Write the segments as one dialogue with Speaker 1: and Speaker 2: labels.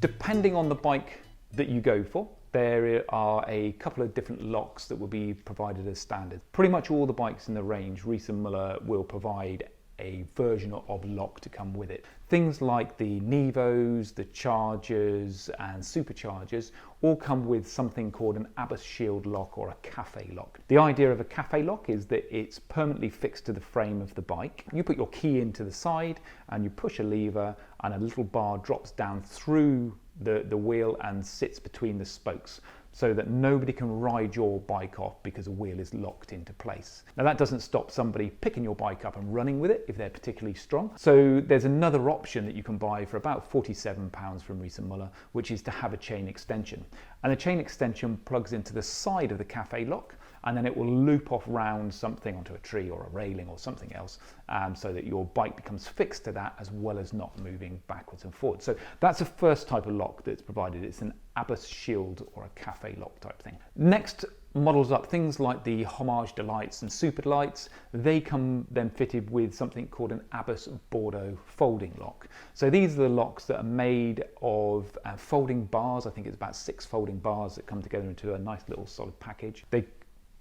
Speaker 1: Depending on the bike that you go for, there are a couple of different locks that will be provided as standard. Pretty much all the bikes in the range, Reese and Muller will provide a version of lock to come with it. Things like the Nevos, the Chargers and Superchargers all come with something called an Abbas shield lock or a cafe lock. The idea of a cafe lock is that it's permanently fixed to the frame of the bike. You put your key into the side and you push a lever and a little bar drops down through the wheel and sits between the spokes, so that nobody can ride your bike off because a wheel is locked into place. Now that doesn't stop somebody picking your bike up and running with it if they're particularly strong. So there's another option that you can buy for about £47 from Reese and Muller, which is to have a chain extension. And the chain extension plugs into the side of the cafe lock, and then it will loop off round something onto a tree or a railing or something else, so that your bike becomes fixed to that as well as not moving backwards and forwards. So that's the first type of lock that's provided. It's an Abbas shield or a cafe lock type thing. Next models up, things like the Homage Delights and Super Delights, they come then fitted with something called an Abbas Bordeaux folding lock. So these are the locks that are made of folding bars. I think it's about 6 folding bars that come together into a nice little solid package. They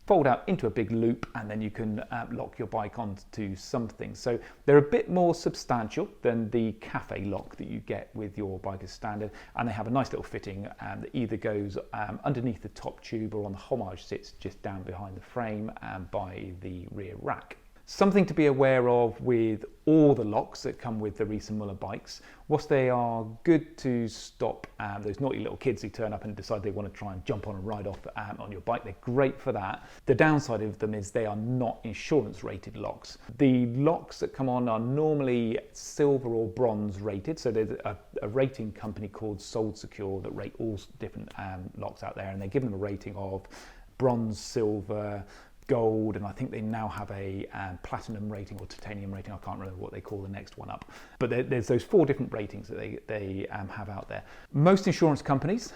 Speaker 1: fold out into a big loop, and then you can lock your bike onto something. So they're a bit more substantial than the cafe lock that you get with your bike as standard, and they have a nice little fitting that either goes underneath the top tube, or on the Homage sits just down behind the frame and by the rear rack. Something to be aware of with all the locks that come with the Reese and Muller bikes, whilst they are good to stop those naughty little kids who turn up and decide they want to try and jump on and ride off on your bike, they're great for that. The downside of them is they are not insurance rated locks. The locks that come on are normally silver or bronze rated, so there's a rating company called Sold Secure that rate all different locks out there, and they give them a rating of bronze, silver, gold, and I think they now have a platinum rating or titanium rating. I can't remember what they call the next one up, but there's those 4 different ratings that they have out there. Most insurance companies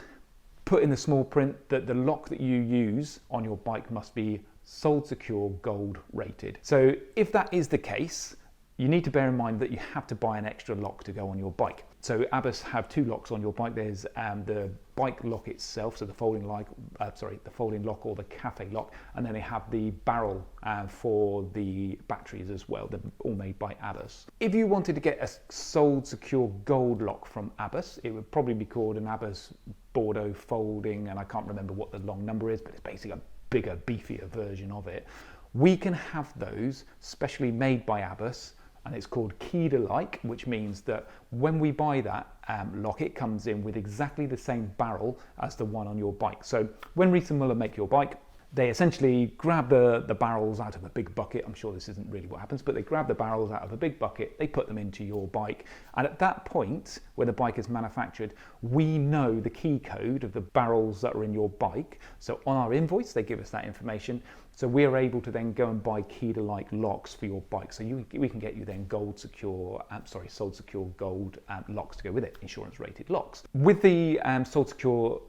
Speaker 1: put in the small print that the lock that you use on your bike must be Sold Secure Gold rated. So if that is the case, you need to bear in mind that you have to buy an extra lock to go on your bike. So Abbas have 2 locks on your bike. There's the bike lock itself, so the folding lock or the cafe lock, and then they have the barrel for the batteries as well. They're all made by Abbas. If you wanted to get a Sold Secure Gold lock from Abbas, it would probably be called an Abbas Bordeaux folding, and I can't remember what the long number is, but it's basically a bigger, beefier version of it. We can have those specially made by Abbas, and it's called keyed-alike, which means that when we buy that lock, it comes in with exactly the same barrel as the one on your bike. So when Reese and Muller make your bike, they essentially grab the barrels out of a big bucket. I'm sure this isn't really what happens, but they grab the barrels out of a big bucket, they put them into your bike, and at that point, where the bike is manufactured, we know the key code of the barrels that are in your bike. So on our invoice, they give us that information. So we are able to then go and buy keyed-alike locks for your bike. So we can get you then Sold Secure Gold locks to go with it, insurance-rated locks. With the Sold Secure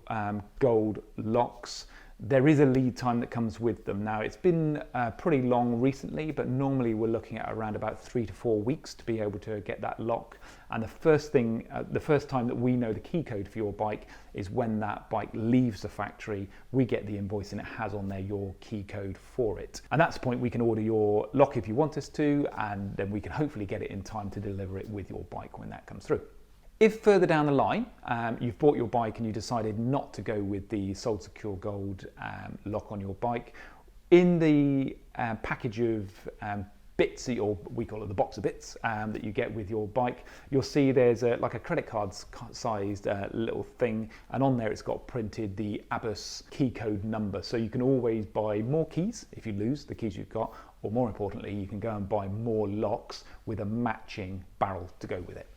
Speaker 1: Gold locks, there is a lead time that comes with them. Now, it's been pretty long recently, but normally we're looking at around about 3 to 4 weeks to be able to get that lock. And the first time that we know the key code for your bike is when that bike leaves the factory. We get the invoice and it has on there your key code for it. And at that point, we can order your lock if you want us to, and then we can hopefully get it in time to deliver it with your bike when that comes through. If further down the line, you've bought your bike and you decided not to go with the Sold Secure Gold lock on your bike, in the package of bits, or we call it the box of bits, that you get with your bike, you'll see there's like a credit card sized little thing, and on there it's got printed the Abbas key code number. So you can always buy more keys if you lose the keys you've got, or more importantly, you can go and buy more locks with a matching barrel to go with it.